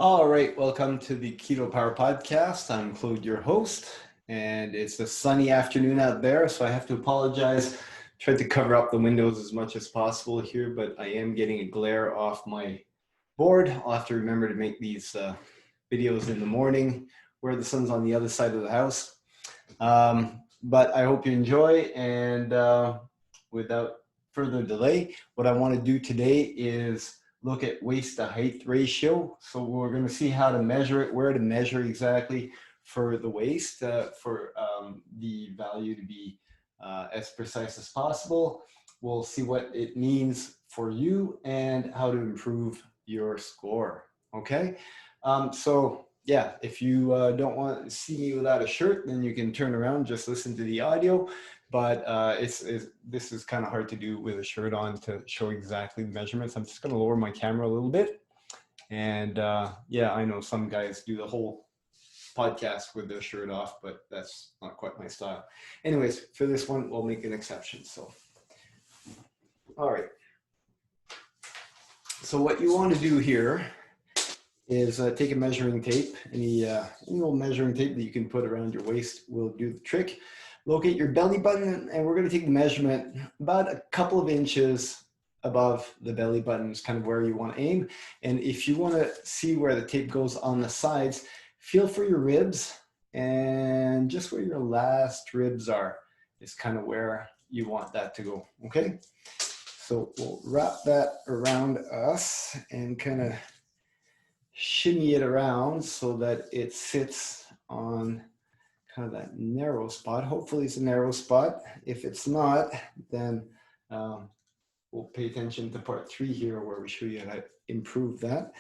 All right, welcome to the Keto Power Podcast. I'm Claude, your host, and it's a sunny afternoon out there, so I have to apologize. Tried to cover up the windows as much as possible here, but I am getting a glare off my board. I'll have to remember to make these videos in the morning where the sun's on the other side of the house. But I hope you enjoy, and without further delay, what I want to do today is look at waist to height ratio. So we're going to see how to measure it, where to measure exactly for the waist, for the value to be as precise as possible. We'll see what it means for you and how to improve your score. Okay. So yeah, if you don't want to see me without a shirt, then you can turn around, just listen to the audio. But this is kind of hard to do with a shirt on to show exactly the measurements. I'm just going to lower my camera a little bit. And yeah, I know some guys do the whole podcast with their shirt off, but that's not quite my style. Anyways, for this one, we'll make an exception. So, all right. So what you want to do here is take a measuring tape. Any old measuring tape that you can put around your waist will do the trick. Locate your belly button, and we're going to take the measurement about a couple of inches above the belly button is kind of where you want to aim. And if you want to see where the tape goes on the sides, feel for your ribs, and just where your last ribs are is kind of where you want that to go. Okay, so we'll wrap that around us and kind of shimmy it around so that it sits on kind of that narrow spot. Hopefully it's a narrow spot. If it's not, then we'll pay attention to part 3 here where we show you how to improve that.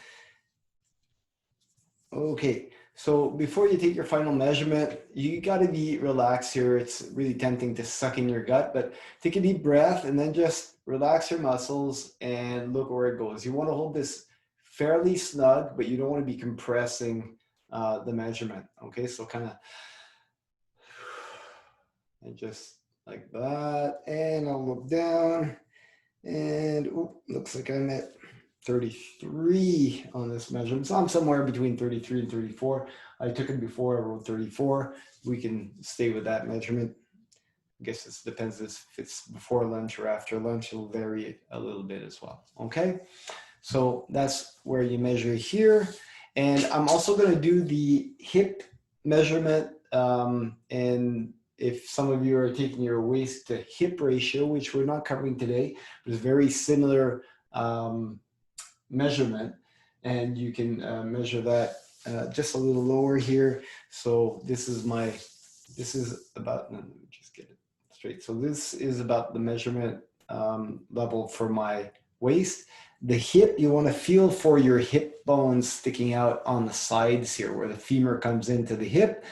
Okay, so before you take your final measurement, you got to be relaxed here. It's really tempting to suck in your gut, but take a deep breath and then just relax your muscles and look where it goes. You want to hold this fairly snug, but you don't want to be compressing the measurement. Okay, so kind of, and just like that, and I'll look down, and looks like I'm at 33 on this measurement. So I'm somewhere between 33 and 34. I took it before, I wrote 34. We can stay with that measurement. I guess it depends if it's before lunch or after lunch. It'll vary a little bit as well. Okay, so that's where you measure here. And I'm also going to do the hip measurement, and if some of you are taking your waist to hip ratio, which we're not covering today, but it's very similar measurement, and you can measure that just a little lower here. So this is about, let me just get it straight. So this is about the measurement level for my waist. The hip, you want to feel for your hip bones sticking out on the sides here where the femur comes into the hip.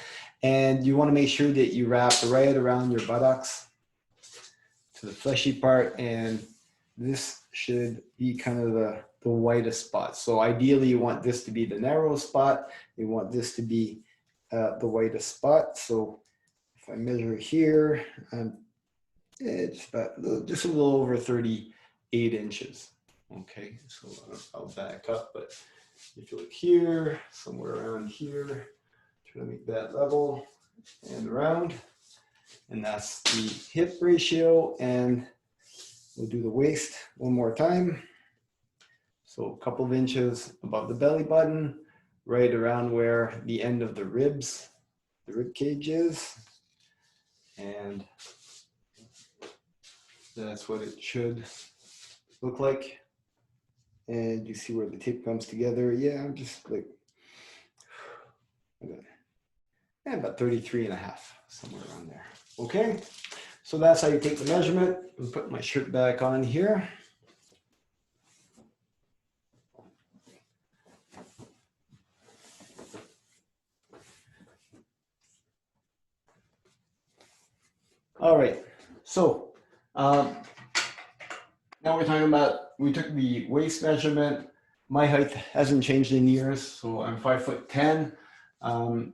And you want to make sure that you wrap right around your buttocks to the fleshy part. And this should be kind of the widest spot. So ideally you want this to be the narrow spot. You want this to be the widest spot. So if I measure here, it's about just a little over 38 inches. Okay, so I'll back up, but if you look here, somewhere around here, try to make that level and round, and that's the hip ratio. And we'll do the waist one more time. So a couple of inches above the belly button, right around where the end of the ribs, the rib cage is, and that's what it should look like. And you see where the tape comes together. Yeah, I'm just like, about 33 and a half, somewhere around there. Okay, so that's how you take the measurement. I'm putting my shirt back on here. All right, so now we're talking about, we took the waist measurement. My height hasn't changed in years, so I'm 5'10".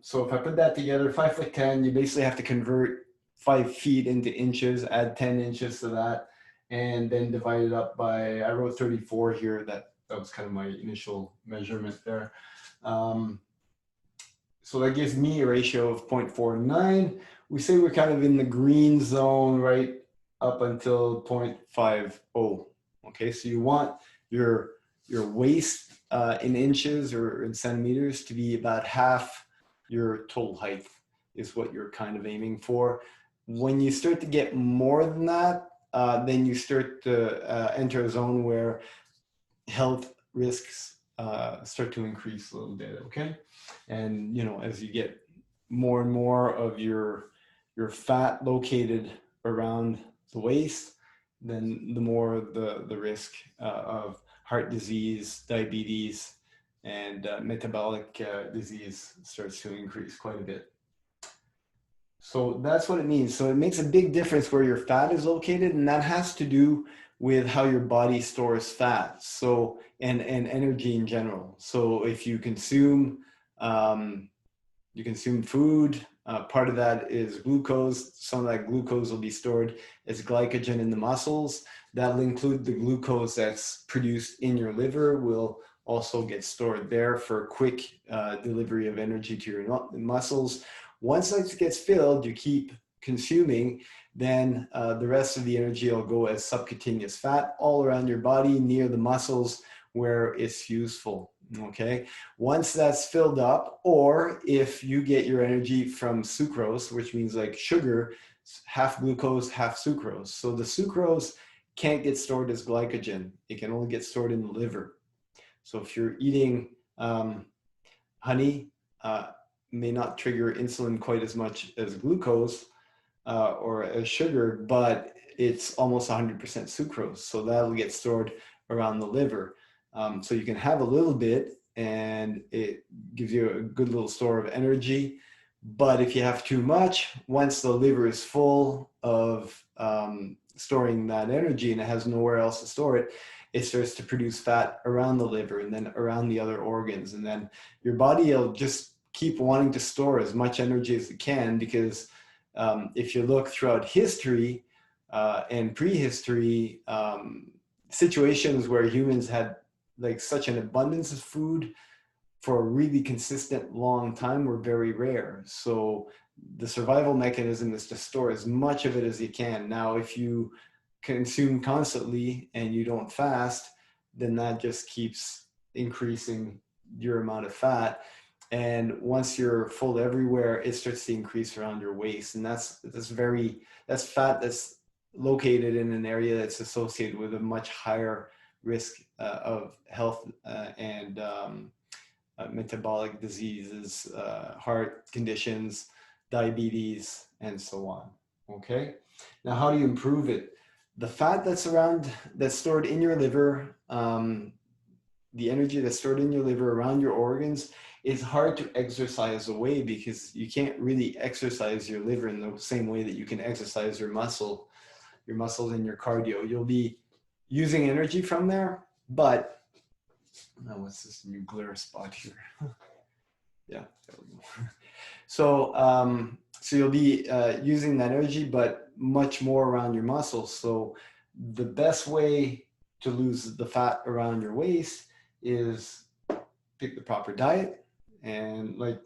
So if I put that together, 5'10", you basically have to convert 5 feet into inches, add 10 inches to that, and then divide it up by, I wrote 34 here, that that was kind of my initial measurement there. So that gives me a ratio of 0.49. We say we're kind of in the green zone right up until 0.50. Okay, so you want your waist in inches or in centimeters to be about half your total height is what you're kind of aiming for. When you start to get more than that, then you start to enter a zone where health risks start to increase a little bit, okay? And, you know, as you get more and more of your fat located around the waist, then the more the risk of heart disease, diabetes, and metabolic disease starts to increase quite a bit. So that's what it means. So it makes a big difference where your fat is located, and that has to do with how your body stores fat. So and energy in general. So if you consume food, part of that is glucose. Some of that glucose will be stored as glycogen in the muscles. That'll include the glucose that's produced in your liver will also get stored there for quick delivery of energy to your muscles. Once that gets filled, you keep consuming, then the rest of the energy will go as subcutaneous fat all around your body near the muscles where it's useful. Okay, once that's filled up, or if you get your energy from sucrose, which means like sugar, half glucose, half sucrose. So the sucrose can't get stored as glycogen. It can only get stored in the liver. So if you're eating honey, may not trigger insulin quite as much as glucose or as sugar, but it's almost 100% sucrose. So that'll get stored around the liver. So you can have a little bit and it gives you a good little store of energy. But if you have too much, once the liver is full of storing that energy and it has nowhere else to store it, it starts to produce fat around the liver and then around the other organs. And then your body will just keep wanting to store as much energy as it can, because if you look throughout history and prehistory, situations where humans had like such an abundance of food for a really consistent long time were very rare. So the survival mechanism is to store as much of it as you can. Now, if you consume constantly and you don't fast, then that just keeps increasing your amount of fat. And once you're full everywhere, it starts to increase around your waist. And that's fat that's located in an area that's associated with a much higher risk of health and metabolic diseases, heart conditions, diabetes, and so on. Okay. Now, how do you improve it? The fat that's stored in your liver, the energy that's stored in your liver around your organs, is hard to exercise away, because you can't really exercise your liver in the same way that you can exercise your muscles and your cardio. You'll be using energy from there, but now what's this new glare spot here? Yeah, there we go. So you'll be using that energy, but much more around your muscles. So the best way to lose the fat around your waist is pick the proper diet. And like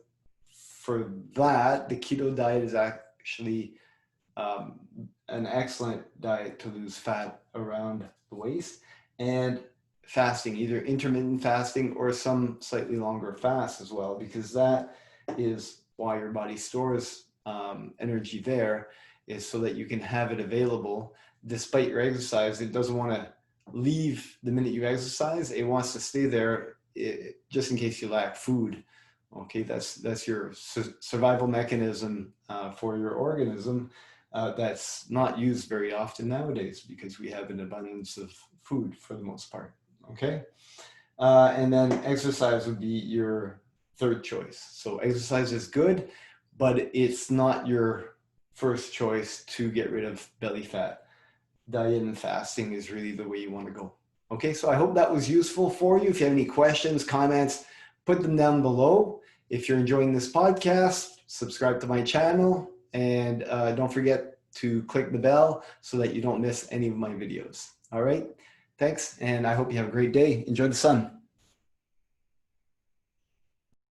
for that, the keto diet is actually an excellent diet to lose fat around the waist. And fasting, either intermittent fasting or some slightly longer fast as well, because that is why your body stores energy there, is so that you can have it available despite your exercise. It doesn't want to leave the minute you exercise. It wants to stay there just in case you lack food. Okay, that's your survival mechanism for your organism. That's not used very often nowadays because we have an abundance of food for the most part. Okay, and then exercise would be your third choice. So exercise is good, but it's not your first choice to get rid of belly fat. Diet and fasting is really the way you want to go. Okay, so I hope that was useful for you. If you have any questions, comments, put them down below. If you're enjoying this podcast, subscribe to my channel, and don't forget to click the bell so that you don't miss any of my videos. All right. Thanks. And I hope you have a great day. Enjoy the sun.